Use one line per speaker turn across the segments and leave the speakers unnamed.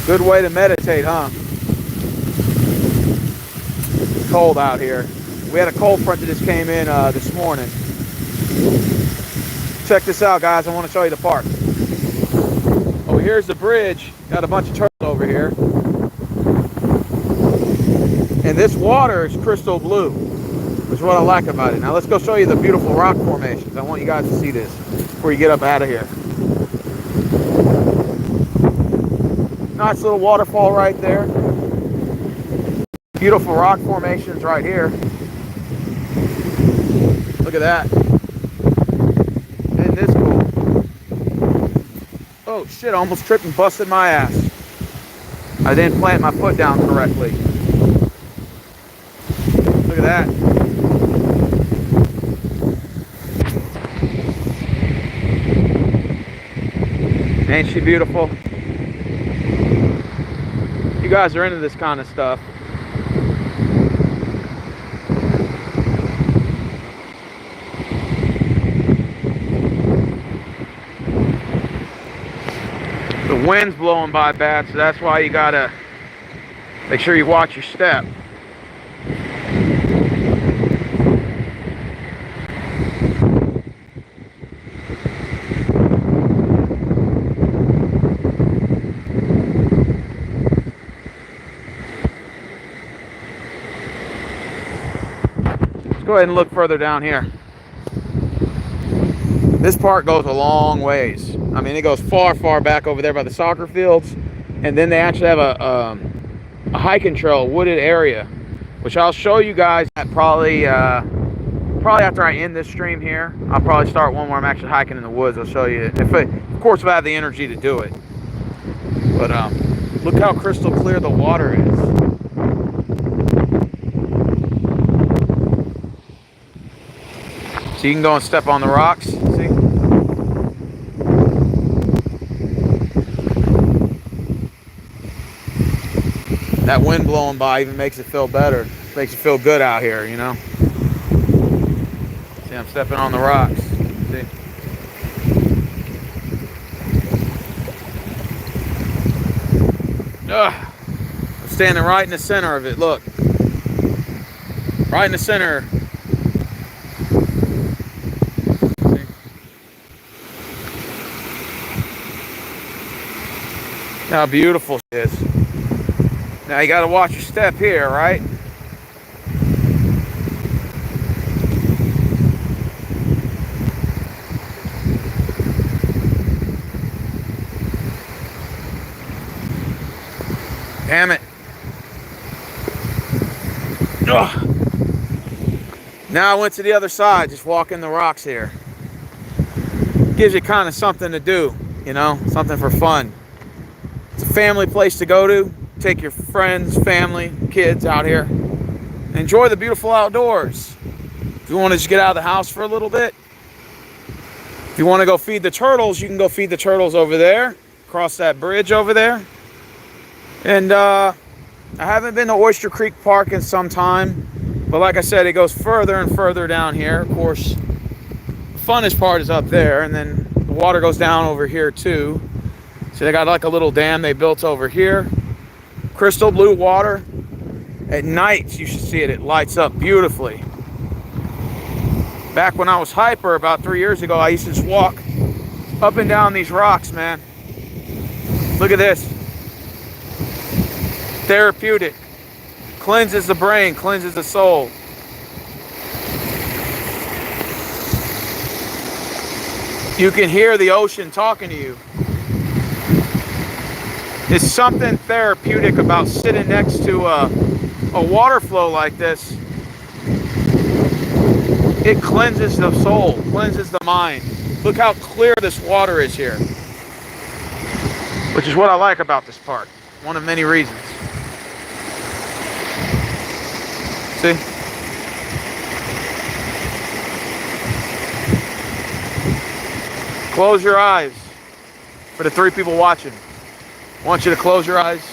Good way to meditate, huh? It's cold out here. We had a cold front that just came in this morning. Check this out, guys. I want to show you the park. Oh, here's the bridge. Got a bunch of turtles over here. And this water is crystal blue, which is what I like about it. Now let's go show you the beautiful rock formations. I want you guys to see this before you get up out of here. Nice little waterfall right there. Beautiful rock formations right here. Look at that. Isn't this cool? Oh shit, I almost tripped and busted my ass. I didn't plant my foot down correctly. Look at that. Ain't she beautiful? You guys are into this kind of stuff. The wind's blowing by bad, so that's why you gotta make sure you watch your step. Go ahead and look further down here. This park goes a long ways. I mean, it goes far back over there by the soccer fields, and then they actually have a hiking trail, a wooded area, which I'll show you guys at probably after I end this stream here. I'll probably start one where I'm actually hiking in the woods. I'll show you, of course, if I have the energy to do it. But look how crystal clear the water is. So you can go and step on the rocks, see? That wind blowing by even makes it feel better. Makes it feel good out here, you know? See, I'm stepping on the rocks, see? Ugh. I'm standing right in the center of it, look. Right in the center. How beautiful it is. Now you got to watch your step here, right? Damn it. Ugh. Now I went to the other side, just walking the rocks here. Gives you kind of something to do, you know, something for fun. It's a family place to go to. Take your friends, family, kids out here. Enjoy the beautiful outdoors. If you want to just get out of the house for a little bit. If you want to go feed the turtles, you can go feed the turtles over there. Cross that bridge over there. And I haven't been to Oyster Creek Park in some time. But like I said, it goes further and further down here. Of course, the funnest part is up there. And then the water goes down over here too. So they got like a little dam they built over here. Crystal blue water. At night, you should see it. It lights up beautifully. Back when I was hyper about 3 years ago, I used to just walk up and down these rocks, man. Look at this. Therapeutic. Cleanses the brain, cleanses the soul. You can hear the ocean talking to you. There's something therapeutic about sitting next to a water flow like this. It cleanses the soul, cleanses the mind. Look how clear this water is here. Which is what I like about this park. One of many reasons. See? Close your eyes. For the 3 people watching, I want you to close your eyes.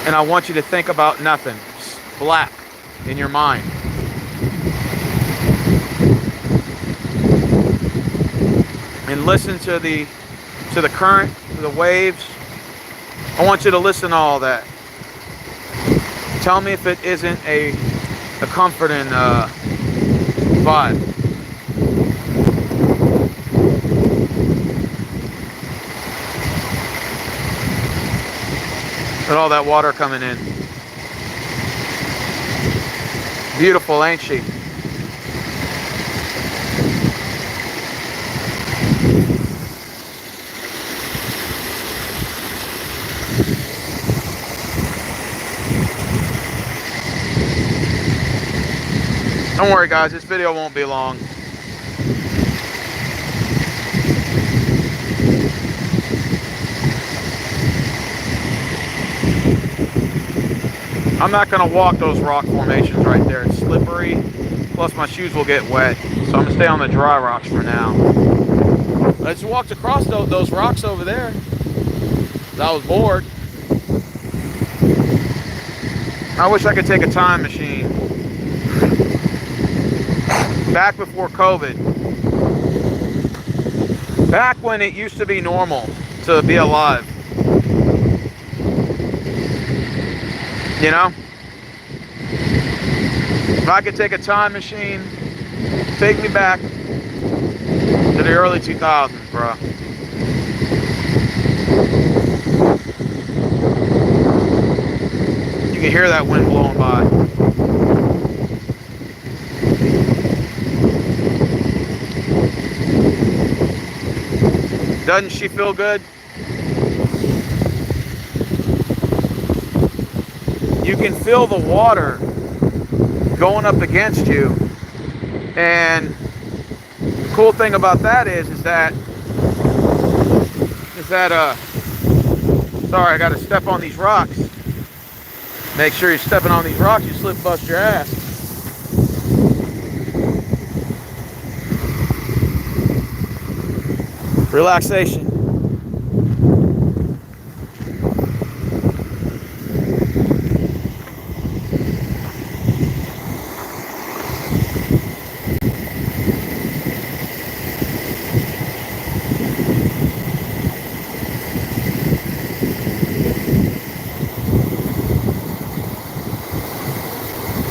And I want you to think about nothing. Just black in your mind. And listen to the current, to the waves. I want you to listen to all that. Tell me if it isn't a comforting vibe. Look at all that water coming in. Beautiful, ain't she? Don't worry guys, this video won't be long. I'm not going to walk those rock formations right there. It's slippery, plus my shoes will get wet. So I'm going to stay on the dry rocks for now. I just walked across those rocks over there. I was bored. I wish I could take a time machine. Back before COVID. Back when it used to be normal to be alive. You know? If I could take a time machine, take me back to the early 2000s, bro. You can hear that wind blowing by. Doesn't she feel good? You can feel the water going up against you. And the cool thing about that is that sorry, I gotta step on these rocks. Make sure you're stepping on these rocks, you slip bust your ass. Relaxation.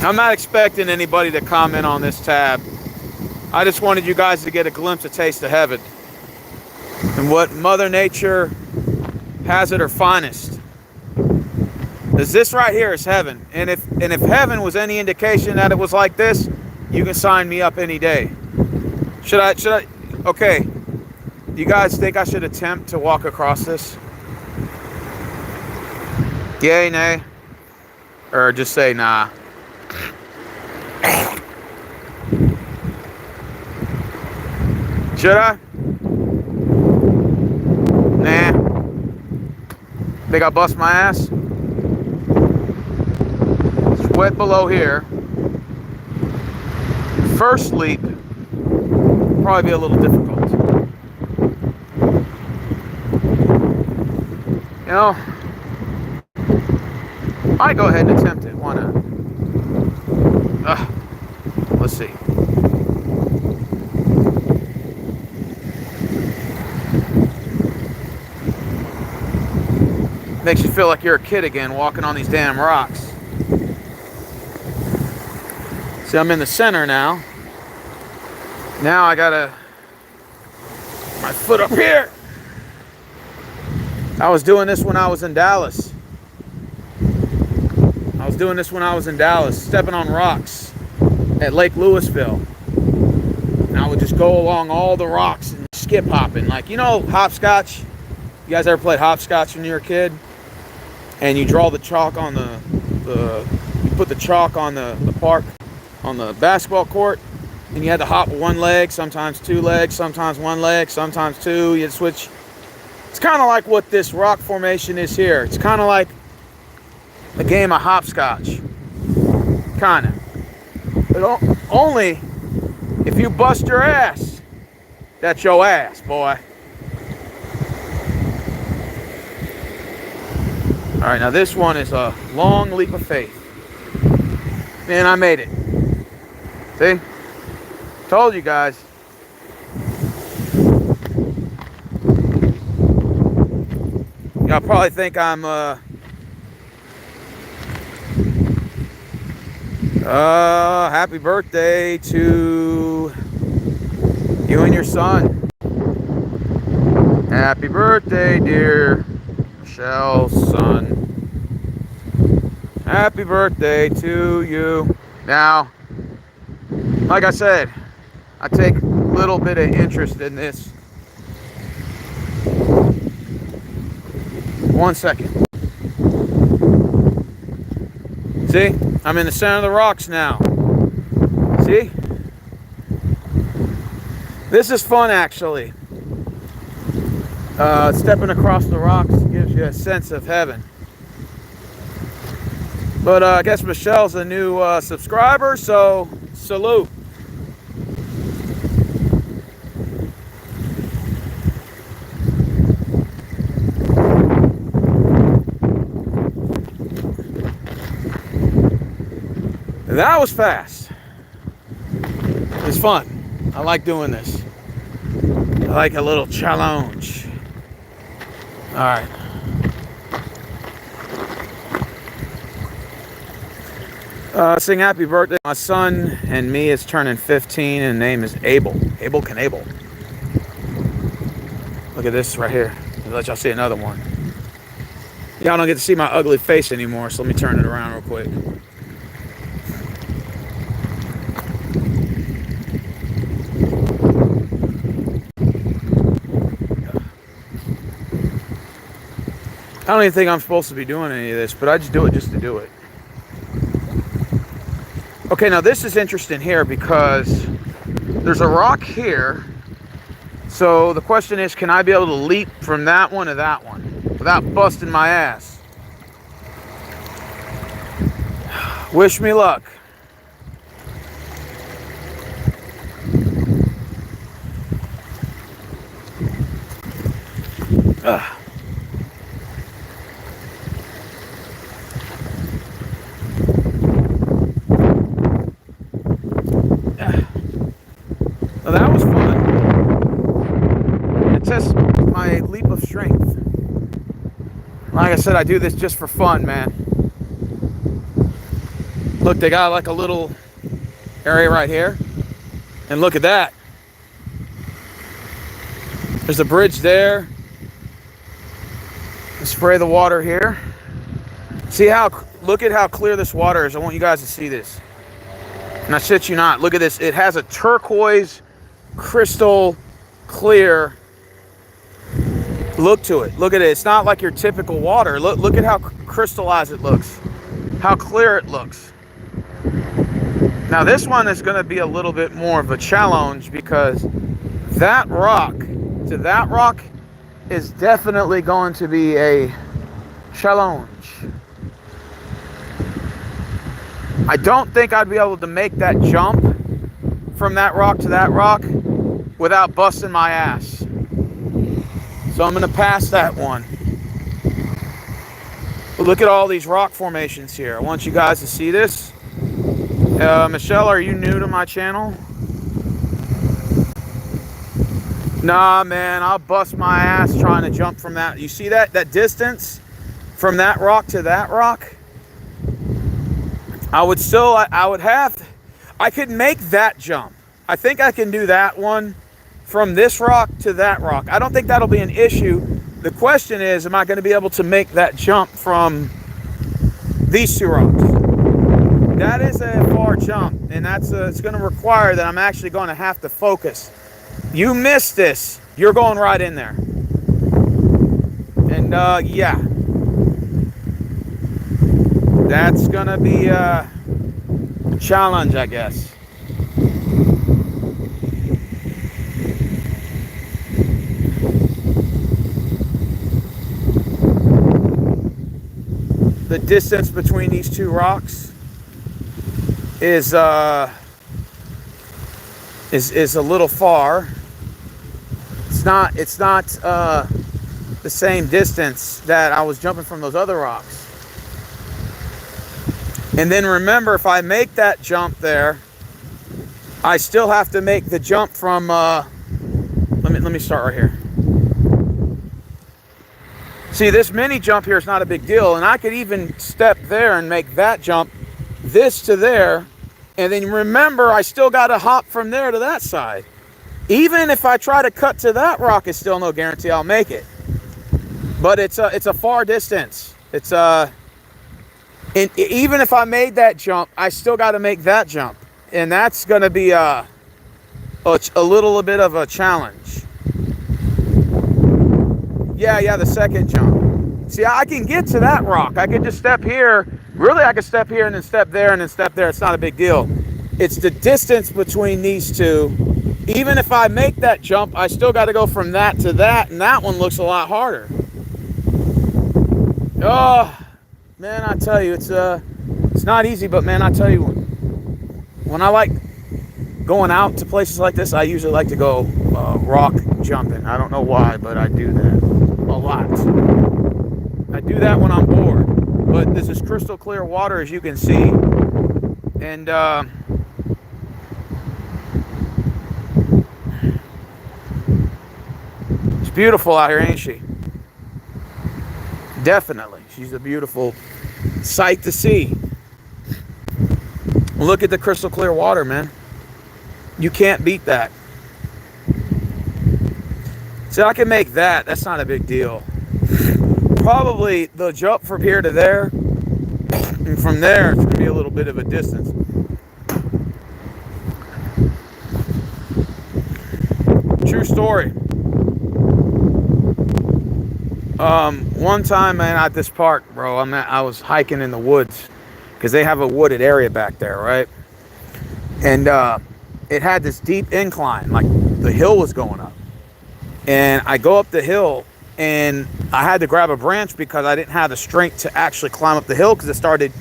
I'm not expecting anybody to comment on this tab. I just wanted you guys to get a glimpse, a taste of heaven. And what Mother Nature has at her finest. Is this right here is heaven. And if heaven was any indication that it was like this, you can sign me up any day. Should I, okay. Do you guys think I should attempt to walk across this? Yay, nay? Or just say nah. Should I? Nah. Think I bust my ass? It's wet below here. First leap, probably be a little difficult. You know, I go ahead and attempt it. Why not? Let's see. Makes you feel like you're a kid again walking on these damn rocks. See, I'm in the center now. Now I gotta my foot up here. I was doing this when I was in Dallas. Stepping on rocks at Lake Louisville. And I would just go along all the rocks and skip hopping. Like, you know, hopscotch? You guys ever played hopscotch when you were a kid? And you draw the chalk on you put the chalk on the park, on the basketball court, and you had to hop with one leg, sometimes two legs, sometimes one leg, sometimes two. You had to switch. It's kind of like what this rock formation is here. It's kind of like a game of hopscotch. Kind of. But only if you bust your ass. That's your ass, boy. All right, now this one is a long leap of faith. Man, I made it. See? Told you guys. Y'all probably think I'm happy birthday to you and your son. Happy birthday, dear Michelle's son. Happy birthday to you. Now, like I said, I take a little bit of interest in this. 1 second. See? I'm in the center of the rocks now. See? This is fun, actually. Stepping across the rocks gives you a sense of heaven. But I guess Michelle's a new subscriber, so salute. That was fast. It's fun. I like doing this. I like a little challenge. All right. Sing happy birthday. My son and me is turning 15 and name is Abel. Abel Canable. Look at this right here. I'll let y'all see another one. Y'all don't get to see my ugly face anymore, so let me turn it around real quick. I don't even think I'm supposed to be doing any of this, but I just do it just to do it. Okay, now this is interesting here because there's a rock here. So the question is, can I be able to leap from that one to that one without busting my ass? Wish me luck. Ugh. Now that was fun. It tests my leap of strength. Like I said, I do this just for fun, man. Look, they got like a little area right here. And look at that. There's a bridge there. Spray the water here. Look at how clear this water is. I want you guys to see this. And I shit you not. Look at this. It has a turquoise, crystal clear Look to it. Look at it. It's not like your typical water. Look at how crystallized it looks. How clear it looks. Now this one is going to be a little bit more of a challenge because that rock to that rock is definitely going to be a challenge. I don't think I'd be able to make that jump from that rock to that rock without busting my ass. So I'm going to pass that one. But look at all these rock formations here. I want you guys to see this. Michelle, are you new to my channel? Nah, man, I'll bust my ass trying to jump from that. You see that distance from that rock to that rock? I could make that jump. I think I can do that one from this rock to that rock. I don't think that'll be an issue. The question is, am I going to be able to make that jump from these two rocks? That is a far jump, and it's going to require that I'm actually going to have to focus. You miss this, you're going right in there. And yeah, that's going to be a challenge, I guess. The distance between these two rocks is a little far. It's not the same distance that I was jumping from those other rocks. And then remember, if I make that jump there, I still have to make the jump from let me start right here. See, this mini jump here is not a big deal, and I could even step there and make that jump, this to there, and then remember, I still got to hop from there to that side. Even if I try to cut to that rock, it's still no guarantee I'll make it. But it's a far distance. And even if I made that jump, I still got to make that jump, and that's going to be a little bit of a challenge. Yeah, the second jump. See, I can get to that rock. I can just step here. Really, I can step here and then step there and then step there. It's not a big deal. It's the distance between these two. Even if I make that jump, I still got to go from that to that, and that one looks a lot harder. Oh, man, I tell you, it's not easy, but man, I tell you, when I like going out to places like this, I usually like to go rock jumping. I don't know why, but I do that a lot. I do that when I'm bored. But this is crystal clear water, as you can see. And it's beautiful out here, ain't she? Definitely. She's a beautiful sight to see. Look at the crystal clear water, man. You can't beat that. See, I can make that. That's not a big deal. Probably the jump from here to there, and from there, it's going to be a little bit of a distance. True story. One time, man, at this park, bro, I was hiking in the woods because they have a wooded area back there, right? And it had this deep incline, like the hill was going up. And I go up the hill, and I had to grab a branch because I didn't have the strength to actually climb up the hill because it started,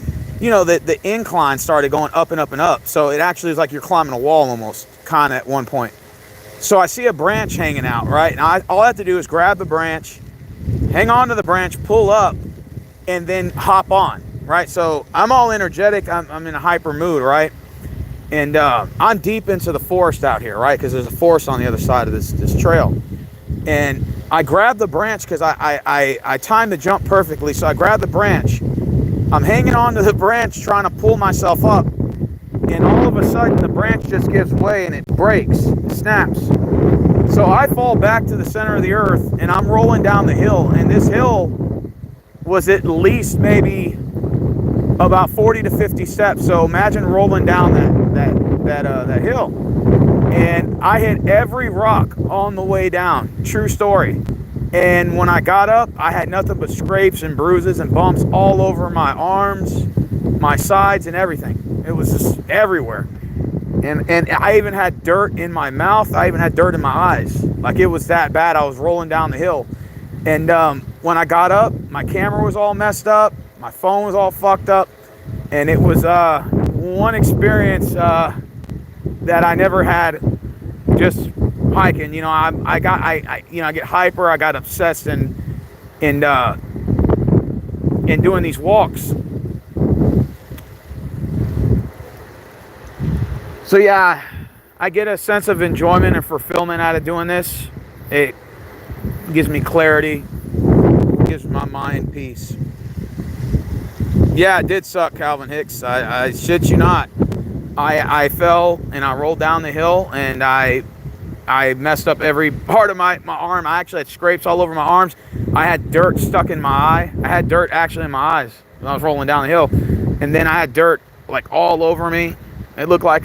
you know, the incline started going up and up and up. So it actually is like you're climbing a wall almost, kind of at one point. So I see a branch hanging out, right? And all I have to do is grab the branch, hang on to the branch, pull up, and then hop on, right? So I'm all energetic. I'm in a hyper mood, right? And I'm deep into the forest out here, right? Because there's a forest on the other side of this trail. And I grab the branch because I timed the jump perfectly. So I grab the branch. I'm hanging on to the branch trying to pull myself up. And all of a sudden the branch just gives way and it breaks, snaps. So I fall back to the center of the earth and I'm rolling down the hill. And this hill was at least maybe about 40 to 50 steps. So imagine rolling down that hill. And I hit every rock on the way down. True story. And when I got up, I had nothing but scrapes and bruises and bumps all over my arms, my sides, and everything. It was just everywhere. And I even had dirt in my mouth. I even had dirt in my eyes. Like, it was that bad. I was rolling down the hill. And when I got up, my camera was all messed up. My phone was all fucked up. And it was one experience that I never had just hiking. You know, I get hyper. I got obsessed in doing these walks. So yeah, I get a sense of enjoyment and fulfillment out of doing this. It gives me clarity, gives my mind peace. Yeah, it did suck, Calvin Hicks. I shit you not. I fell and I rolled down the hill and I messed up every part of my arm. I actually had scrapes all over my arms. I had dirt stuck in my eye. I had dirt actually in my eyes when I was rolling down the hill. And then I had dirt like all over me. It looked like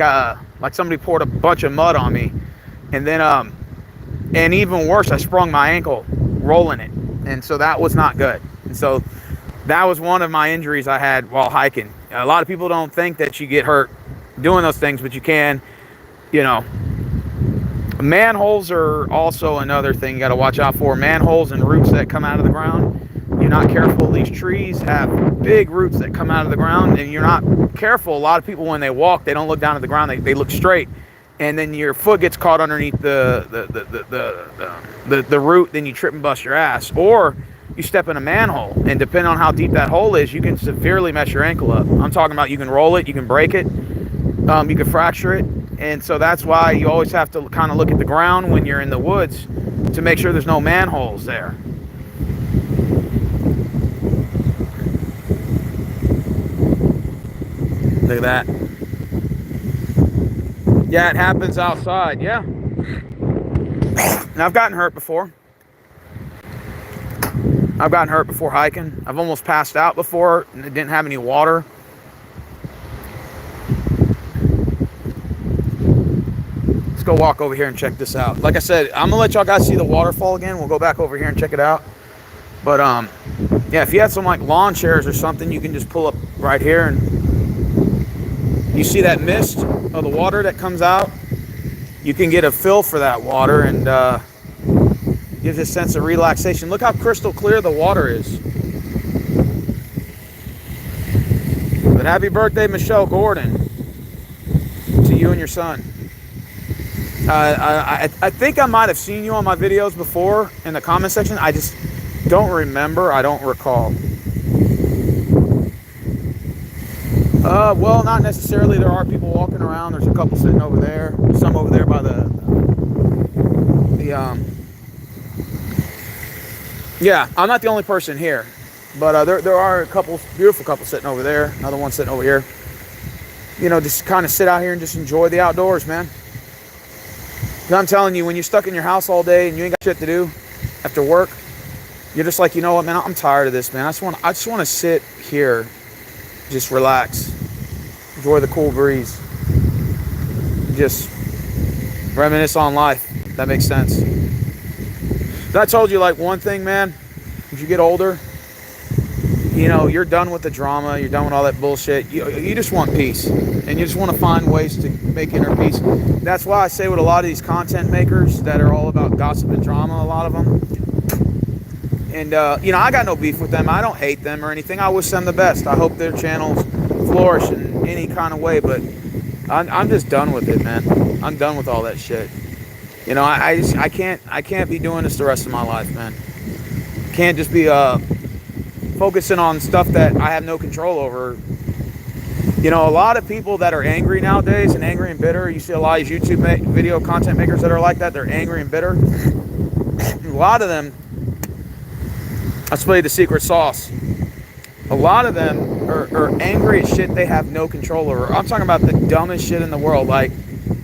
somebody poured a bunch of mud on me. And then and even worse, I sprung my ankle rolling it. And so that was not good. And so that was one of my injuries I had while hiking. A lot of people don't think that you get hurt doing those things, but you can. You know, manholes are also another thing you got to watch out for. Manholes and roots that come out of the ground. You're not careful. These trees have big roots that come out of the ground, and you're not careful. A lot of people, when they walk, they don't look down at the ground. They look straight, and then your foot gets caught underneath the root. Then you trip and bust your ass, or you step in a manhole, and depending on how deep that hole is, you can severely mess your ankle up. I'm talking about you can roll it, you can break it, you can fracture it. And so that's why you always have to kind of look at the ground when you're in the woods to make sure there's no manholes there. Look at that. Yeah, it happens outside. Yeah. And I've gotten hurt before. I've gotten hurt before hiking. I've almost passed out before and it didn't have any water. Let's go walk over here and check this out. Like I said, I'm gonna let y'all guys see the waterfall again. We'll go back over here and check it out. But yeah, if you had some like lawn chairs or something, you can just pull up right here and you see that mist of the water that comes out. You can get a feel for that water and gives a sense of relaxation. Look how crystal clear the water is. But happy birthday, Michelle Gordon, to you and your son. I think I might have seen you on my videos before in the comment section. I just don't remember. I don't recall. Well, not necessarily. There are people walking around. There's a couple sitting over there. Some over there by yeah, I'm not the only person here, but there are a couple, beautiful couples sitting over there. Another one sitting over here. You know, just kind of sit out here and just enjoy the outdoors, man. I'm telling you, when you're stuck in your house all day and you ain't got shit to do after work, you're just like, you know what, man, I'm tired of this, man. I just want to sit here, just relax, enjoy the cool breeze, just reminisce on life. That makes sense. I told you, like, one thing, man, as you get older, you know, you're done with the drama, you're done with all that bullshit. You just want peace, and you just want to find ways to make inner peace. That's why I say with a lot of these content makers that are all about gossip and drama, a lot of them, and you know, I got no beef with them. I don't hate them or anything. I wish them the best. I hope their channels flourish in any kind of way, but I'm just done with it, man. I'm done with all that shit. You know, I can't be doing this the rest of my life, man. Can't just be focusing on stuff that I have no control over. You know, a lot of people that are angry nowadays and angry and bitter, you see a lot of these YouTube video content makers that are like that. They're angry and bitter. A lot of them, I'll tell you the secret sauce. A lot of them are angry at shit they have no control over. I'm talking about the dumbest shit in the world. Like,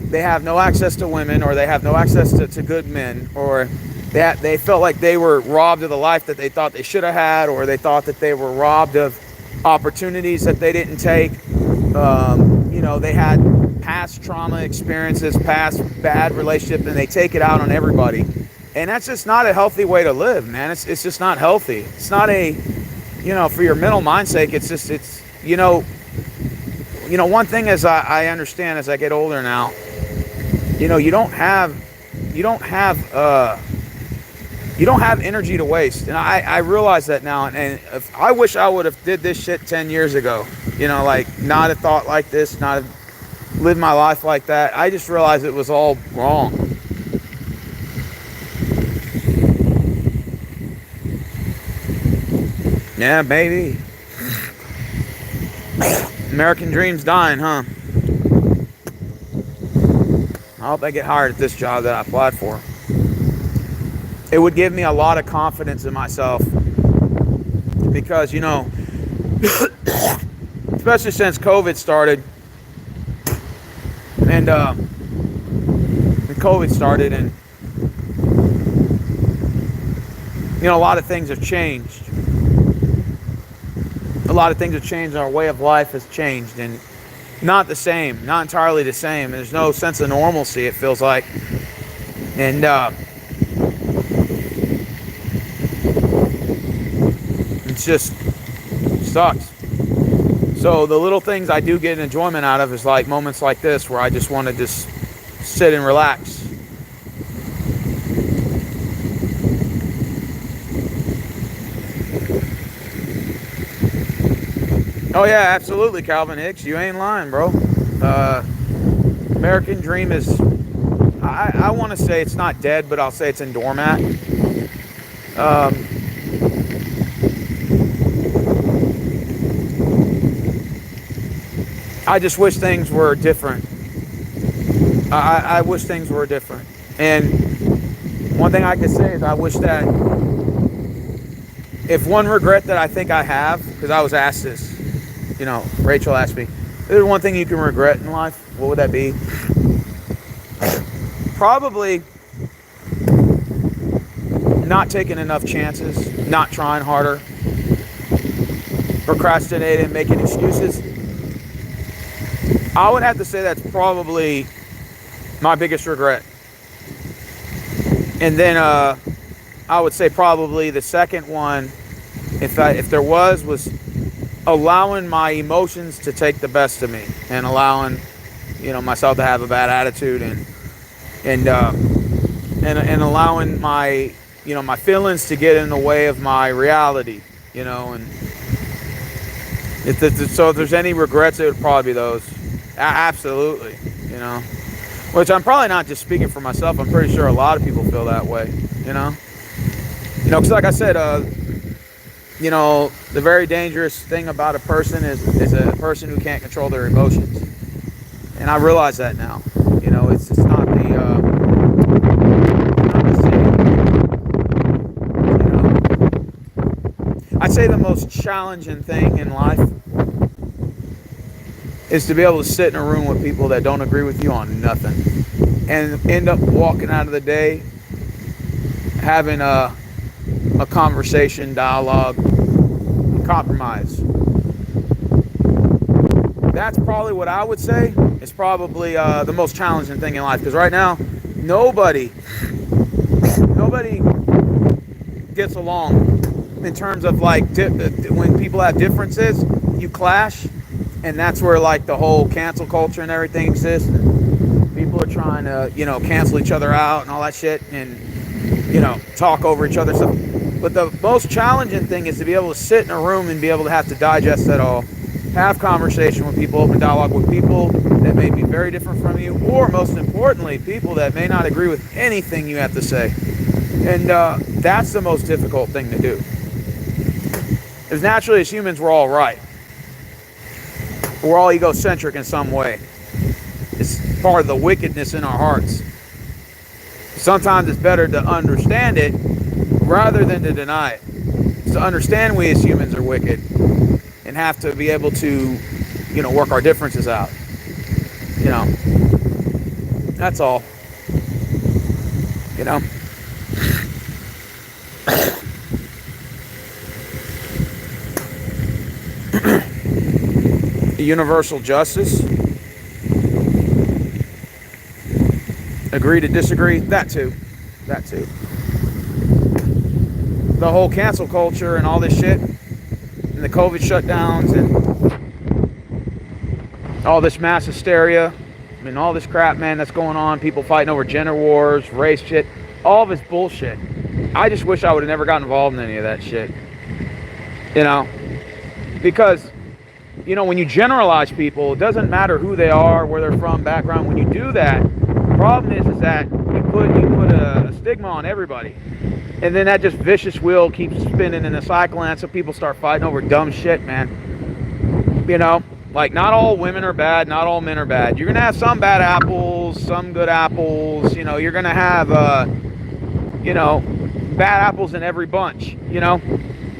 they have no access to women, or they have no access to good men, or that they felt like they were robbed of the life that they thought they should have had, or they thought that they were robbed of opportunities that they didn't take. You know, they had past trauma experiences, past bad relationships, and they take it out on everybody. And that's just not a healthy way to live, man. It's just not healthy. It's not a, for your mental mind's sake, one thing as I understand as I get older now, you don't have energy to waste. And I realize that now. And if, I wish I would have did this shit 10 years ago, like not have thought like this, not have lived my life like that. I just realized it was all wrong. Yeah, baby. American dream's dying, huh? I hope I get hired at this job that I applied for. It would give me a lot of confidence in myself. Because, especially since COVID started. And a lot of things have changed. A lot of things have changed. Our way of life has changed, and not entirely the same. There's no sense of normalcy, it feels like. And it's just sucks. So the little things I do get enjoyment out of is like moments like this where I just want to just sit and relax. Oh yeah, absolutely, Calvin Hicks. You ain't lying, bro. American dream is, I want to say it's not dead, but I'll say it's in doormat. I just wish things were different. I wish things were different. And one thing I can say is I wish that, if one regret that I think I have, because I was asked this, Rachel asked me, if there's one thing you can regret in life, what would that be? Probably not taking enough chances, not trying harder, procrastinating, making excuses. I would have to say that's probably my biggest regret. And then I would say probably the second one, if there was allowing my emotions to take the best of me, and allowing myself to have a bad attitude, and allowing my my feelings to get in the way of my reality, and so if there's any regrets, it would probably be those. Absolutely, which I'm probably not just speaking for myself. I'm pretty sure a lot of people feel that way, because like I said, the very dangerous thing about a person is a person who can't control their emotions. And I realize that now. It's just not the same. I'd say the most challenging thing in life is to be able to sit in a room with people that don't agree with you on nothing, and end up walking out of the day having a conversation, dialogue, compromise. That's probably what I would say is probably the most challenging thing in life, because right now nobody gets along in terms of like when people have differences, you clash, and that's where like the whole cancel culture and everything exists. People are trying to cancel each other out and all that shit, and talk over each other stuff. But the most challenging thing is to be able to sit in a room and be able to have to digest that all, have conversation with people, open dialogue with people that may be very different from you, or most importantly, people that may not agree with anything you have to say. And that's the most difficult thing to do. Because naturally, as humans, we're all right. We're all egocentric in some way. It's part of the wickedness in our hearts. Sometimes it's better to understand it rather than to deny it. To understand we as humans are wicked and have to be able to, work our differences out. That's all. Universal justice. Agree to disagree. That too. the whole cancel culture and all this shit, and the COVID shutdowns, and all this mass hysteria, and all this crap, man, that's going on. People fighting over gender wars, race shit, all of it's bullshit. I just wish I would have never gotten involved in any of that shit. You know, because, you know, when you generalize people, it doesn't matter who they are, where they're from, background. When you do that, the problem is that you put a stigma on everybody. And then that just vicious wheel keeps spinning in a cycle, and so people start fighting over dumb shit, man. You know, like, not all women are bad, not all men are bad. You're going to have some bad apples, some good apples. You know, you're going to have, you know, bad apples in every bunch, you know.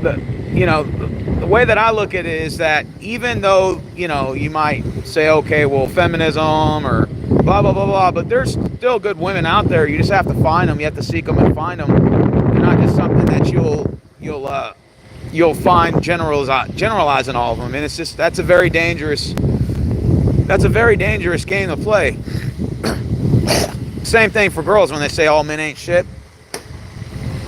The way that I look at it is that even though, you know, you might say, okay, well, feminism or blah, blah, blah, blah, but there's still good women out there. You just have to find them. You have to seek them and find them. They're not just something that you'll find generalizing all of them. And it's just, that's a very dangerous game to play. Same thing for girls when they say all men ain't shit.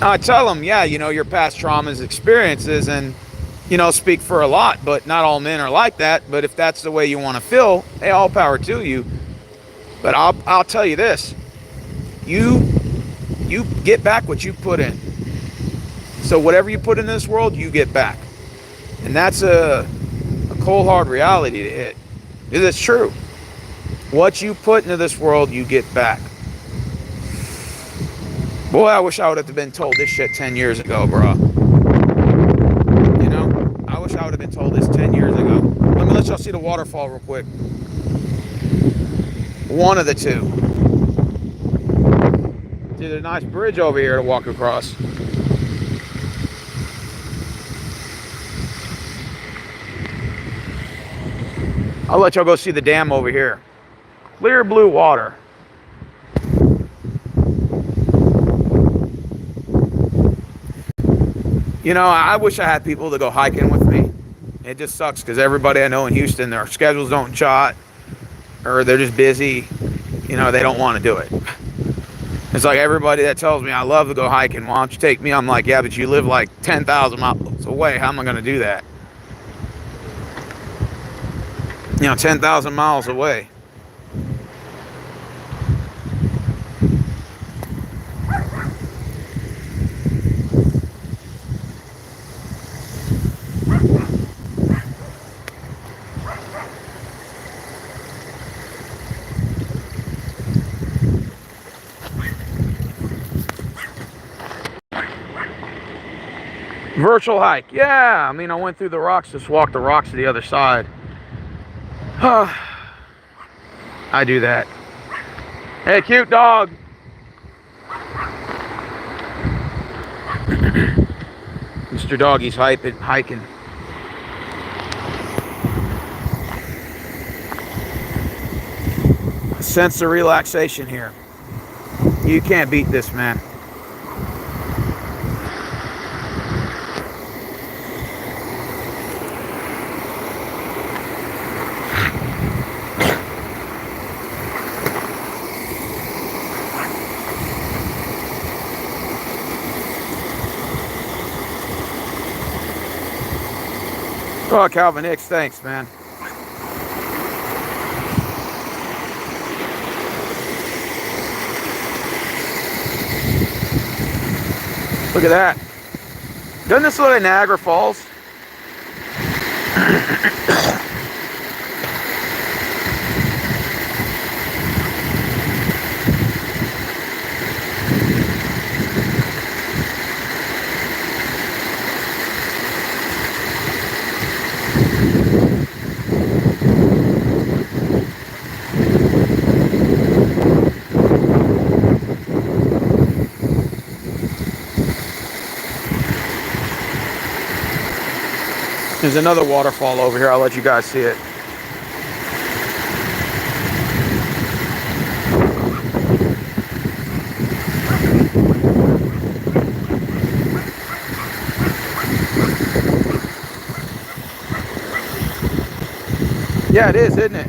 I tell them, yeah, you know, your past traumas, experiences, and, you know, speak for a lot, but not all men are like that. But if that's the way you want to feel, hey, all power to you. But I'll tell you this, you get back what you put in. So whatever you put in this world, you get back. And that's a cold, hard reality to hit. It's true. What you put into this world, you get back. Boy, I wish I would have been told this shit 10 years ago, bro. You know? I wish I would have been told this 10 years ago. Let me let y'all see the waterfall real quick. One of the two. See, there's a nice bridge over here to walk across. I'll let y'all go see the dam over here. Clear blue water. You know, I wish I had people to go hiking with me. It just sucks because everybody I know in Houston, their schedules don't jot, or they're just busy. You know, they don't want to do it. It's like everybody that tells me I love to go hiking, why don't you take me? I'm like, yeah, but you live like 10,000 miles away. How am I going to do that? You know, 10,000 miles away. Virtual hike. Yeah, I mean, I went through the rocks, just walked the rocks to the other side. I do that. Hey, cute dog. Mr. Doggy's hiking. A sense of relaxation here. You can't beat this, man. Oh, Calvin Hicks, thanks, man. Look at that. Doesn't this look like Niagara Falls? There's another waterfall over here. I'll let you guys see it. Yeah, it is, isn't it?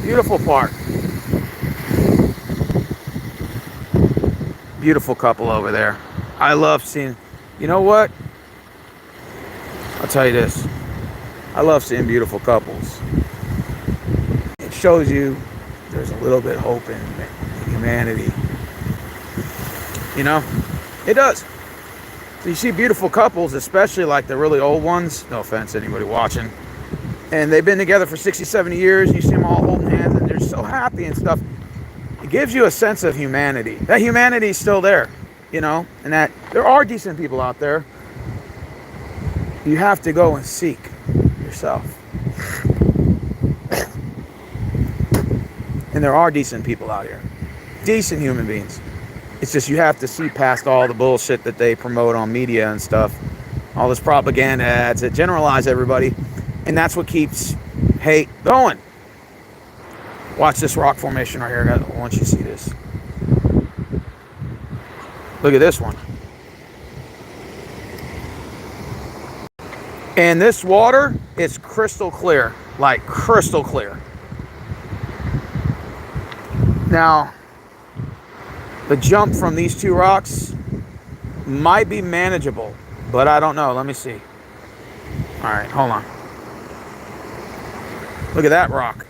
Beautiful park. Beautiful couple over there. I love seeing, you know what? I'll tell you this. I love seeing beautiful couples. It shows you there's a little bit of hope in humanity. You know? It does. So you see beautiful couples, especially like the really old ones. No offense to anybody watching. And they've been together for 60, 70 years. You see them all holding hands and they're so happy and stuff. It gives you a sense of humanity. That humanity is still there, you know, and that there are decent people out there. You have to go and seek yourself. And there are decent people out here. Decent human beings. It's just you have to see past all the bullshit that they promote on media and stuff. All this propaganda ads that generalize everybody. And that's what keeps hate going. Watch this rock formation right here. I want you to see this. Look at this one. And this water is crystal clear. Like crystal clear. Now, the jump from these two rocks might be manageable, but I don't know. Let me see. All right, hold on. Look at that rock.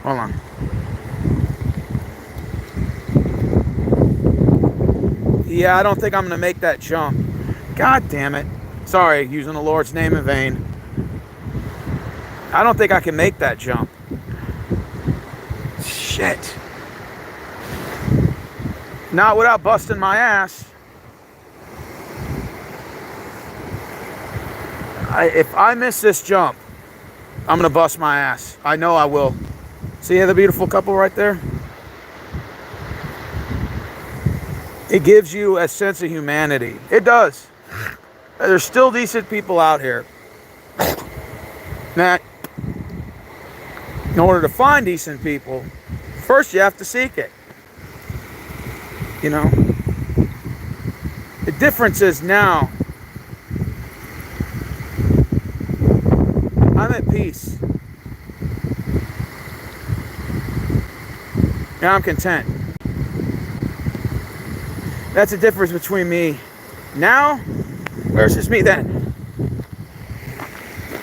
Hold on. Yeah, I don't think I'm going to make that jump. God damn it. Sorry, using the Lord's name in vain. I don't think I can make that jump. Shit. Not without busting my ass. If I miss this jump, I'm going to bust my ass. I know I will. See the beautiful couple right there? It gives you a sense of humanity. It does. There's still decent people out here. Now, in order to find decent people, first you have to seek it. You know? The difference is now, I'm at peace. And I'm content. That's the difference between me now versus me then.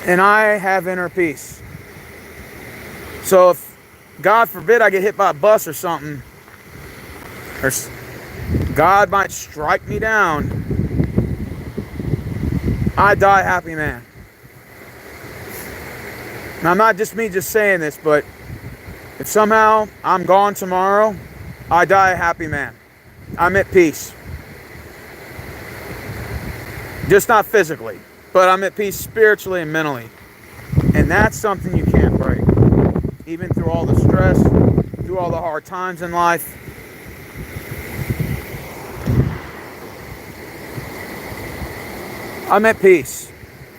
And I have inner peace. So if, God forbid, I get hit by a bus or something, or God might strike me down, I die a happy man. Now, not just me just saying this, but if somehow I'm gone tomorrow, I die a happy man. I'm at peace. Just not physically, but I'm at peace spiritually and mentally. And that's something you can't break. Even through all the stress, through all the hard times in life. I'm at peace.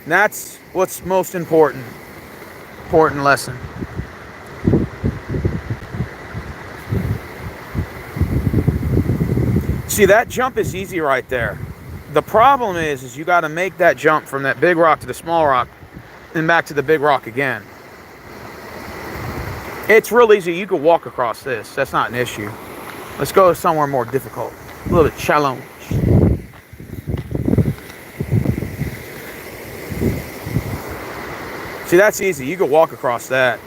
And that's what's most important. Important lesson. See, that jump is easy right there. The problem is you got to make that jump from that big rock to the small rock and back to the big rock again. It's real easy. You could walk across this. That's not an issue. Let's go somewhere more difficult. A little bit challenge. See, that's easy. You could walk across that.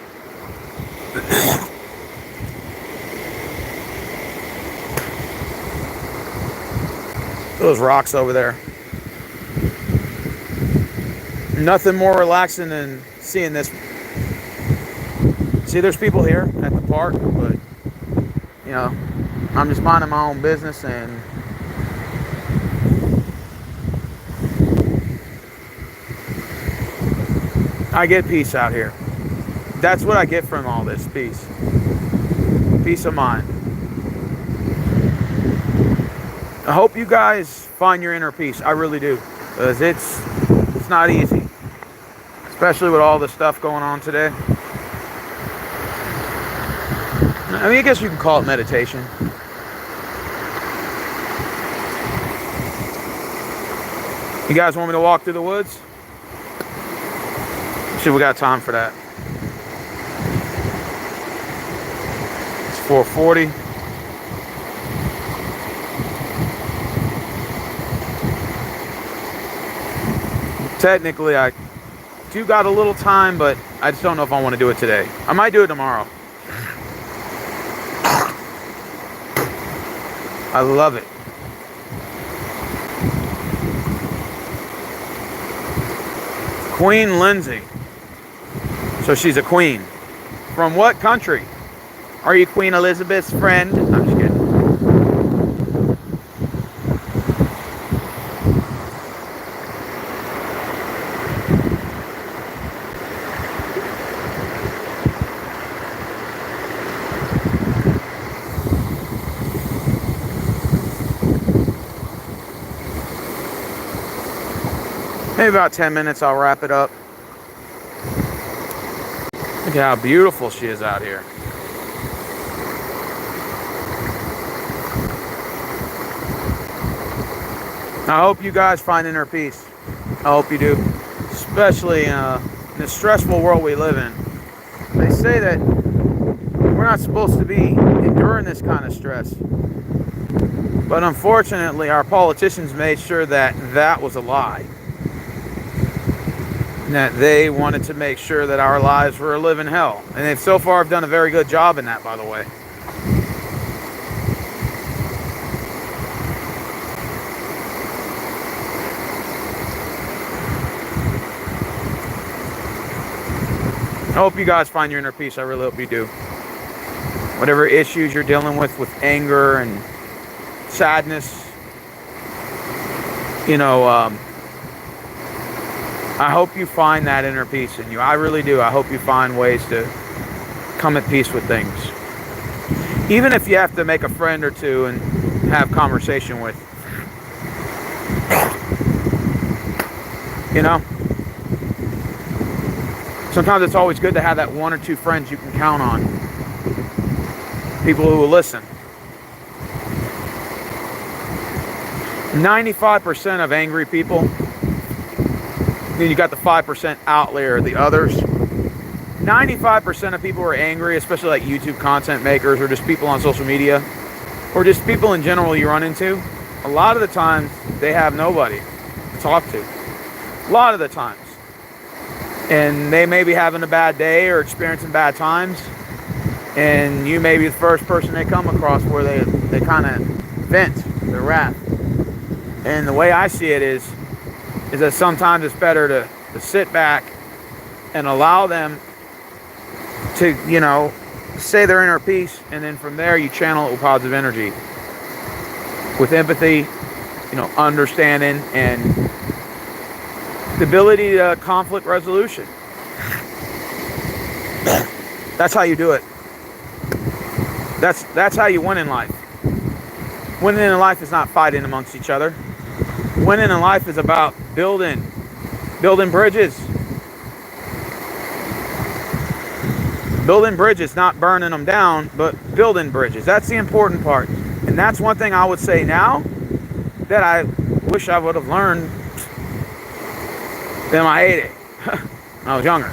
Those rocks over there. Nothing more relaxing than seeing this. See, there's people here at the park, but, you know, I'm just minding my own business, and I get peace out here. That's what I get from all this, peace. Peace of mind. I hope you guys find your inner peace. I really do. Because it's not easy. Especially with all the stuff going on today. I mean, I guess you can call it meditation. You guys want me to walk through the woods? See, we got time for that. 440. Technically, I do got a little time, but I just don't know if I want to do it today. I might do it tomorrow. I love it. Queen Lindsay. So she's a queen. From what country? Are you Queen Elizabeth's friend? I'm just kidding. Maybe about 10 minutes, I'll wrap it up. Look at how beautiful she is out here. I hope you guys find inner peace. I hope you do. Especially in the stressful world we live in. They say that we're not supposed to be enduring this kind of stress. But unfortunately, our politicians made sure that that was a lie. And that they wanted to make sure that our lives were a living hell. And they've so far done a very good job in that, by the way. I hope you guys find your inner peace. I really hope you do. Whatever issues you're dealing with anger and sadness, I hope you find that inner peace in you. I really do. I hope you find ways to come at peace with things. Even if you have to make a friend or two and have conversation with. Sometimes it's always good to have that one or two friends you can count on. People who will listen. 95% of angry people, then you got the 5% outlier, the others. 95% of people who are angry, especially like YouTube content makers or just people on social media, or just people in general you run into, a lot of the times they have nobody to talk to. A lot of the times. And they may be having a bad day or experiencing bad times, and you may be the first person they come across where they kind of vent their wrath. And the way I see it is that sometimes it's better to sit back and allow them to, say their inner peace, and then from there you channel it with positive energy, with empathy, understanding, and the ability to conflict resolution. That's how you do it. That's how you win in life. Winning in life is not fighting amongst each other. Winning in life is about building bridges. Building bridges, not burning them down, but building bridges. That's the important part. And that's one thing I would say now that I wish I would have learned in my heyday. When I was younger,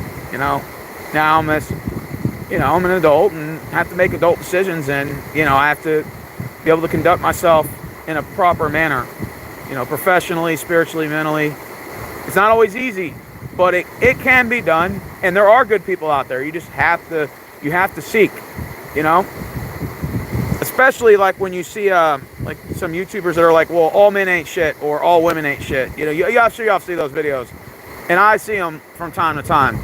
Now I'm I'm an adult and have to make adult decisions, and I have to be able to conduct myself in a proper manner, professionally, spiritually, mentally. It's not always easy, but it can be done, and there are good people out there. You just have to seek, especially like when you see like some YouTubers that are like, well, all men ain't shit, or all women ain't shit. Y'all see those videos. And I see them from time to time.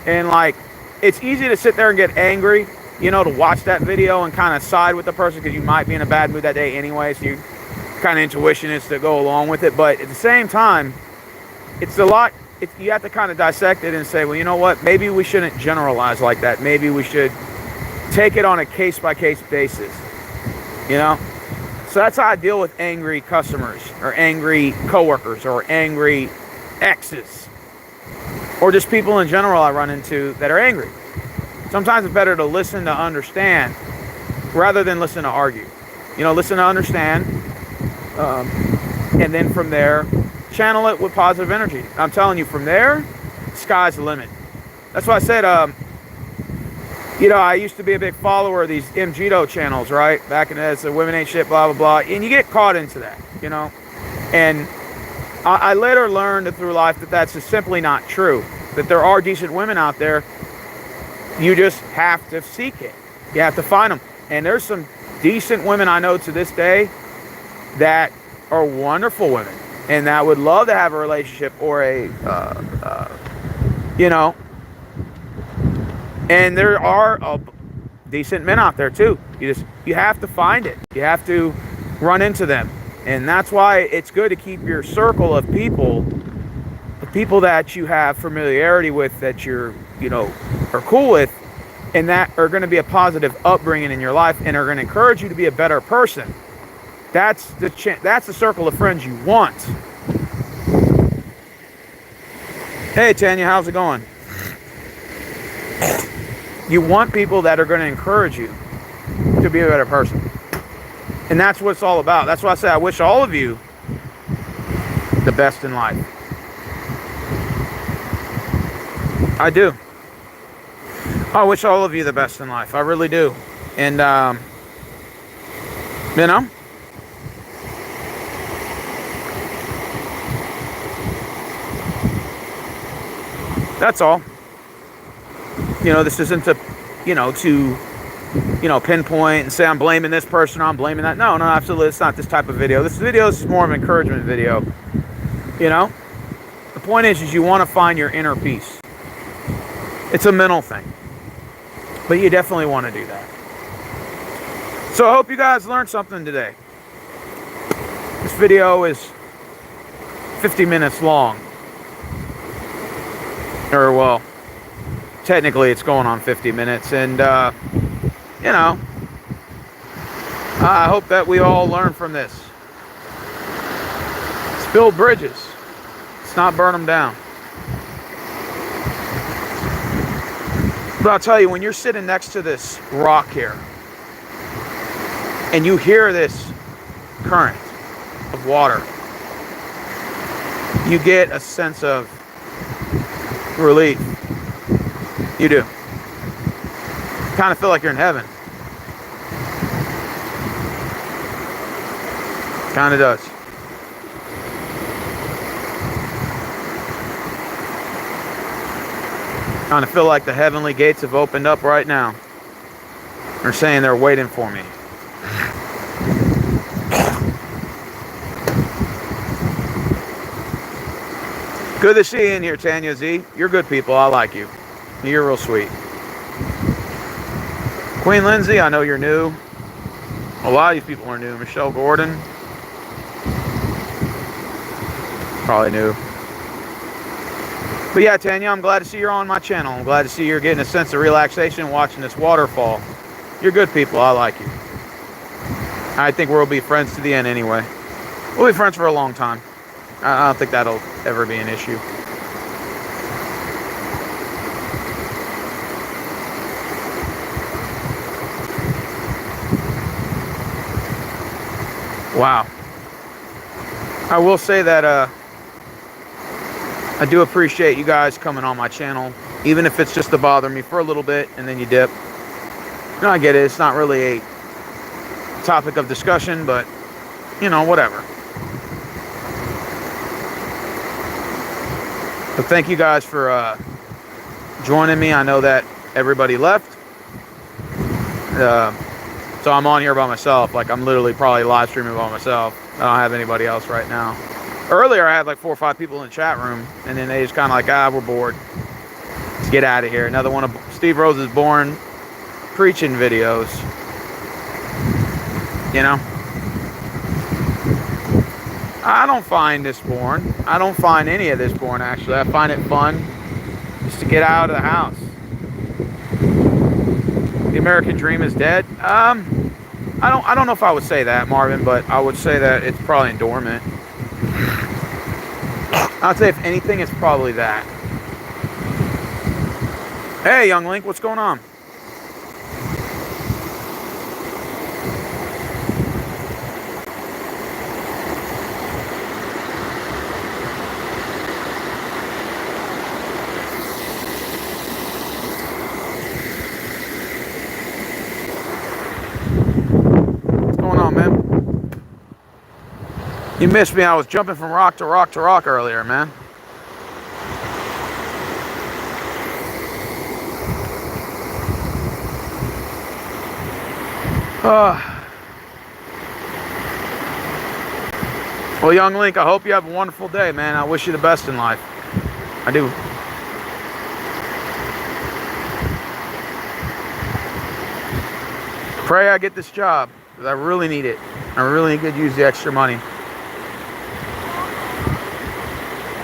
And like, it's easy to sit there and get angry, to watch that video and kind of side with the person because you might be in a bad mood that day anyway. So you kind of intuition is to go along with it. But at the same time, it's a lot. You have to kind of dissect it and say, well, you know what? Maybe we shouldn't generalize like that. Maybe we should take it on a case-by-case basis, So that's how I deal with angry customers or angry coworkers or angry exes. Or just people in general I run into that are angry. Sometimes it's better to listen to understand rather than listen to argue. Listen to understand, and then from there, channel it with positive energy. I'm telling you, from there, sky's the limit. That's why I said, You know, I used to be a big follower of these MGTO channels, right? Back in the day, so women ain't shit, blah, blah, blah. And you get caught into that, you know? And I later learned through life that that's just simply not true. That there are decent women out there. You just have to seek it. You have to find them. And there's some decent women I know to this day that are wonderful women and that would love to have a relationship or you know, and there are decent men out there too. You have to find it. You have to run into them. And that's why it's good to keep your circle of people, the people that you have familiarity with, that you're, you know, are cool with, and that are going to be a positive upbringing in your life and are going to encourage you to be a better person. That's the circle of friends you want. Hey Tanya, how's it going? You want people that are going to encourage you to be a better person. And that's what it's all about. That's why I say I wish all of you the best in life. I do. I wish all of you the best in life. I really do. And, you know, that's all. You know, this isn't to pinpoint and say I'm blaming this person or I'm blaming that. No, absolutely. It's not this type of video. This video is more of an encouragement video. You know, the point is you want to find your inner peace. It's a mental thing, but you definitely want to do that. So I hope you guys learned something today. This video is 50 minutes long. Or, well, technically it's going on 50 minutes. And, you know, I hope that we all learn from this. Let's build bridges. Let's not burn them down. But I'll tell you, when you're sitting next to this rock here, and you hear this current of water, you get a sense of relief. You do. Kind of feel like you're in heaven. Kind of does. Kind of feel like the heavenly gates have opened up right now. They're saying they're waiting for me. Good to see you in here, Tanya Z. You're good people. I like you. You're real sweet. Queen Lindsay, I know you're new. A lot of these people are new. Michelle Gordon. Probably new. But yeah, Tanya, I'm glad to see you're on my channel. I'm glad to see you're getting a sense of relaxation watching this waterfall. You're good people. I like you. I think we'll be friends to the end anyway. We'll be friends for a long time. I don't think that'll ever be an issue. Wow. I will say that I do appreciate you guys coming on my channel, even if it's just to bother me for a little bit and then you dip. No, I get it. It's not really a topic of discussion, but, you know, whatever. But thank you guys for joining me. I know that everybody left. So I'm on here by myself. Like, I'm literally probably live streaming by myself. I don't have anybody else right now. Earlier, I had like 4 or 5 people in the chat room, and then they just kind of like, we're bored. Let's get out of here. Another one of Steve Rose's boring preaching videos. You know? I don't find this boring. I don't find any of this boring, actually. I find it fun just to get out of the house. The American dream is dead. I don't know if I would say that, Marvin, but I would say that it's probably dormant. I'd say if anything, it's probably that. Hey, Young Link, what's going on? You missed me. I was jumping from rock to rock to rock earlier, man. Well, young Link, I hope you have a wonderful day, man. I wish you the best in life. I do. Pray I get this job, because I really need it. I really could use the extra money.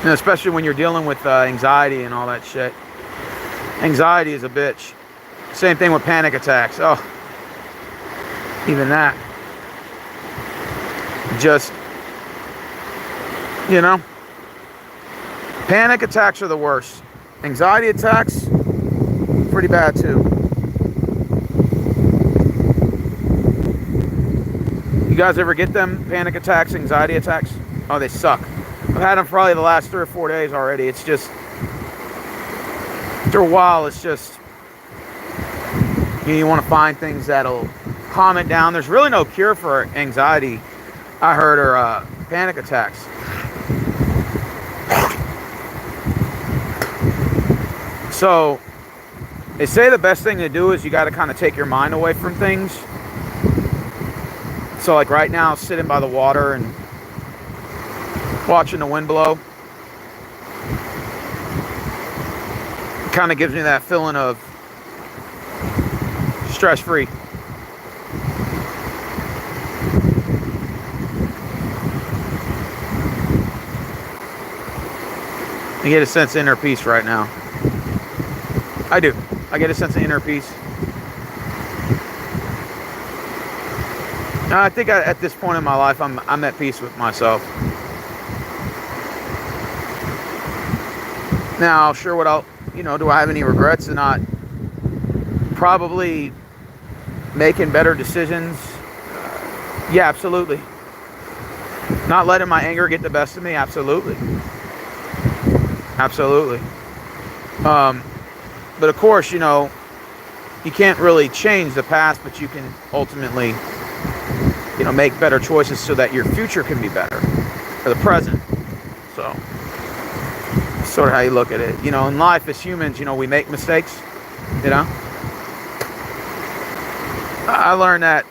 And especially when you're dealing with anxiety and all that shit. Anxiety is a bitch. Same thing with panic attacks. Oh, even that. Just, you know, panic attacks are the worst. Anxiety attacks, pretty bad too. You guys ever get them panic attacks, anxiety attacks? Oh, they suck. I've had them probably the last 3 or 4 days already. It's just, after a while, it's just, you want to find things that'll calm it down. There's really no cure for anxiety, I heard, or panic attacks. So, they say the best thing to do is you got to kind of take your mind away from things. So like right now, sitting by the water and watching the wind blow, kind of gives me that feeling of stress-free. I get a sense of inner peace right now. I do. I get a sense of inner peace. I think at this point in my life, I'm at peace with myself. Now, sure, do I have any regrets in not probably making better decisions? Yeah, absolutely. Not letting my anger get the best of me? Absolutely. Absolutely. But of course, you can't really change the past, but you can ultimately make better choices so that your future can be better for the present. So, sort of how you look at it. In life as humans, we make mistakes, I learned that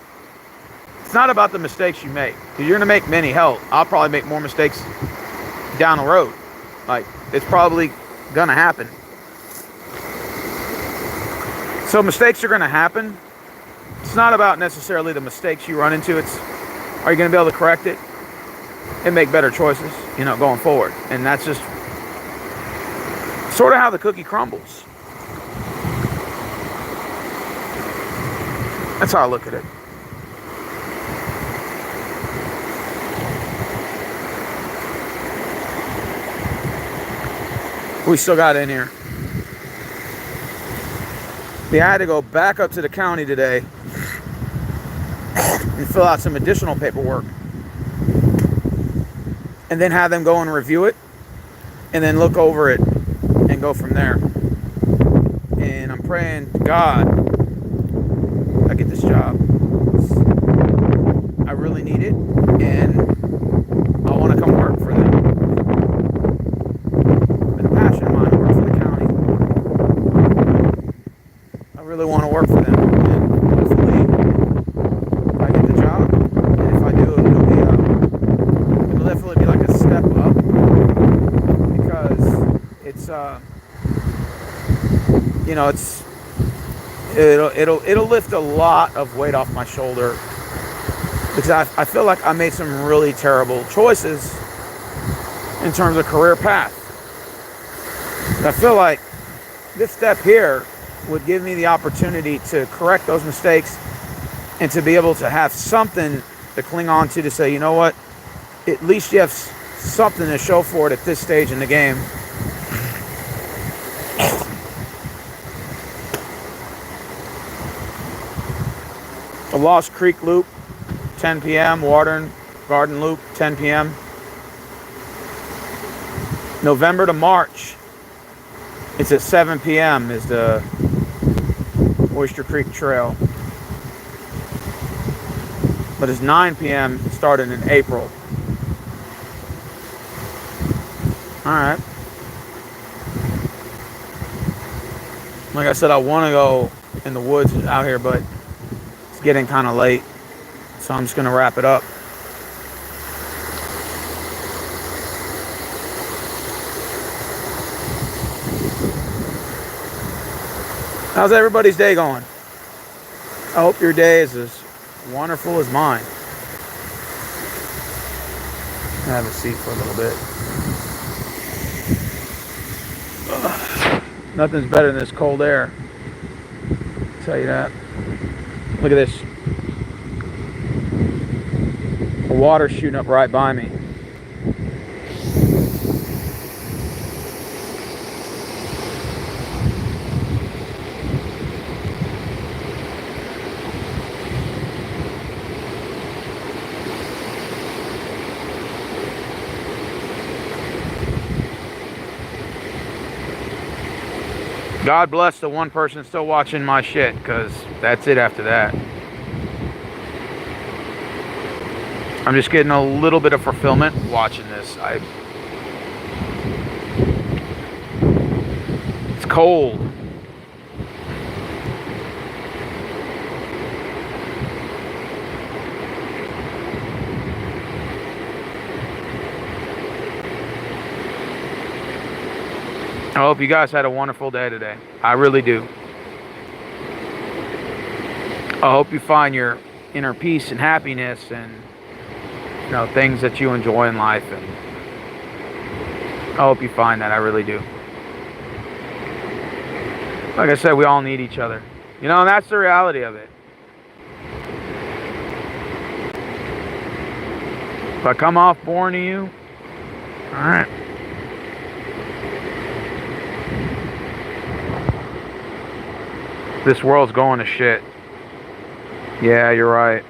it's not about the mistakes you make. You're going to make many. Hell, I'll probably make more mistakes down the road. Like, it's probably going to happen. So mistakes are going to happen. It's not about necessarily the mistakes you run into. It's, are you going to be able to correct it and make better choices, going forward? And that's just sort of how the cookie crumbles. That's how I look at it. We still got in here. I had to go back up to the county today and fill out some additional paperwork, and then have them go and review it, and then look over it and go from there. And I'm praying to God I get this job. I really need it, and I want to come work for them. It's been a passion of mine to work for the county. I really want to work for them, and hopefully I get the job, and if I do, it'll definitely be like a step up, because it's it'll lift a lot of weight off my shoulder, because I feel like I made some really terrible choices in terms of career path. I feel like this step here would give me the opportunity to correct those mistakes and to be able to have something to cling on to say, you know what, at least you have something to show for it at this stage in the game. The Lost Creek Loop, 10 p.m. Water Garden Loop, 10 p.m. November to March, it's at 7 p.m. is the Oyster Creek Trail. But it's 9 p.m. starting in April. Alright. Like I said, I want to go in the woods out here, but it's getting kind of late. So I'm just going to wrap it up. How's everybody's day going? I hope your day is as wonderful as mine. Have a seat for a little bit. Ugh. Nothing's better than this cold air. I'll tell you that. Look at this. The water's shooting up right by me. God bless the one person still watching my shit, because that's it after that. I'm just getting a little bit of fulfillment watching this. It's cold. I hope you guys had a wonderful day today. I really do. I hope you find your inner peace and happiness and, you know, things that you enjoy in life. And I hope you find that. I really do. Like I said, we all need each other. You know, and that's the reality of it. If I come off boring to you, alright. This world's going to shit. Yeah, you're right.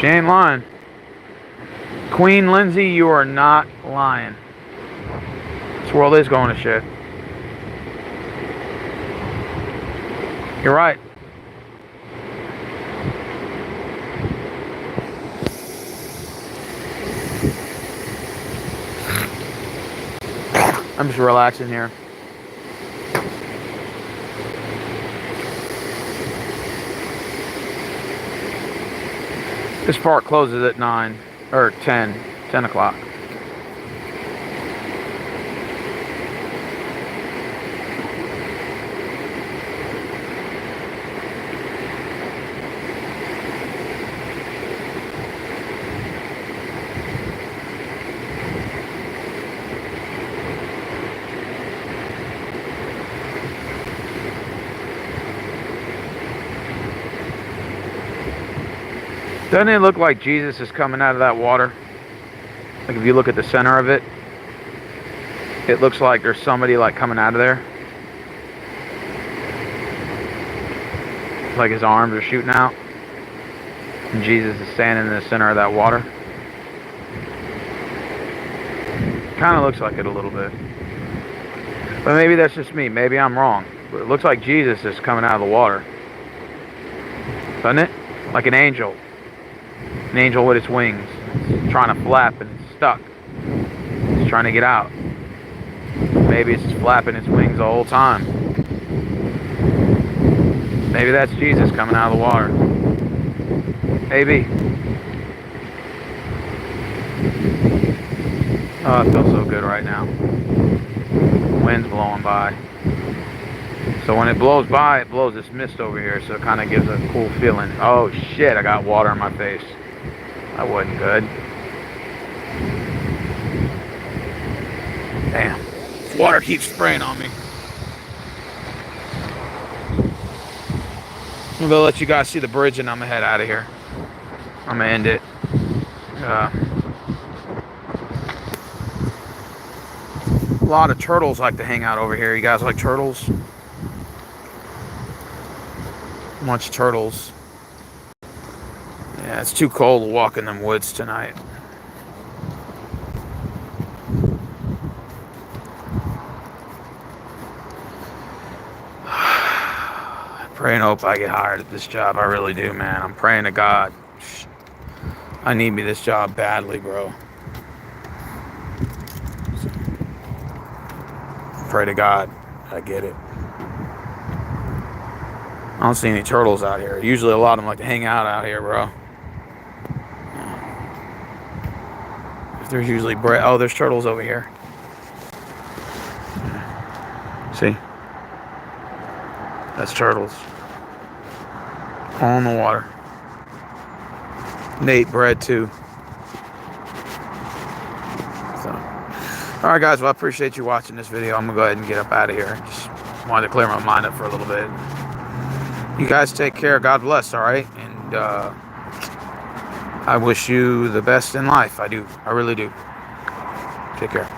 She ain't lying. Queen Lindsay, you are not lying. This world is going to shit. You're right. I'm just relaxing here. This park closes at 9 or 10 o'clock. Doesn't it look like Jesus is coming out of that water? Like if you look at the center of it, it looks like there's somebody like coming out of there. Like his arms are shooting out. And Jesus is standing in the center of that water. Kind of looks like it a little bit. But maybe that's just me. Maybe I'm wrong. But it looks like Jesus is coming out of the water. Doesn't it? Like an angel. An angel with its wings. It's trying to flap and it's stuck. It's trying to get out. Maybe it's just flapping its wings the whole time. Maybe that's Jesus coming out of the water. Maybe. Oh, it feels so good right now. The wind's blowing by. So when it blows by, it blows this mist over here, so it kind of gives a cool feeling. Oh shit, I got water on my face. That wasn't good. Damn. Water keeps spraying on me. I'm gonna let you guys see the bridge and I'm gonna head out of here. I'm gonna end it. A lot of turtles like to hang out over here. You guys like turtles? A bunch of turtles. Yeah, it's too cold to walk in them woods tonight. I pray and hope I get hired at this job. I really do, man. I'm praying to God. I need me this job badly, bro. Pray to God I get it. I don't see any turtles out here. Usually a lot of them like to hang out here, bro. If there's usually oh, there's turtles over here. See? That's turtles. All in the water. Nate bred too. So, all right, guys. Well, I appreciate you watching this video. I'm gonna go ahead and get up out of here. Just wanted to clear my mind up for a little bit. You guys take care. God bless. All right, and I wish you the best in life. I do. I really do. Take care.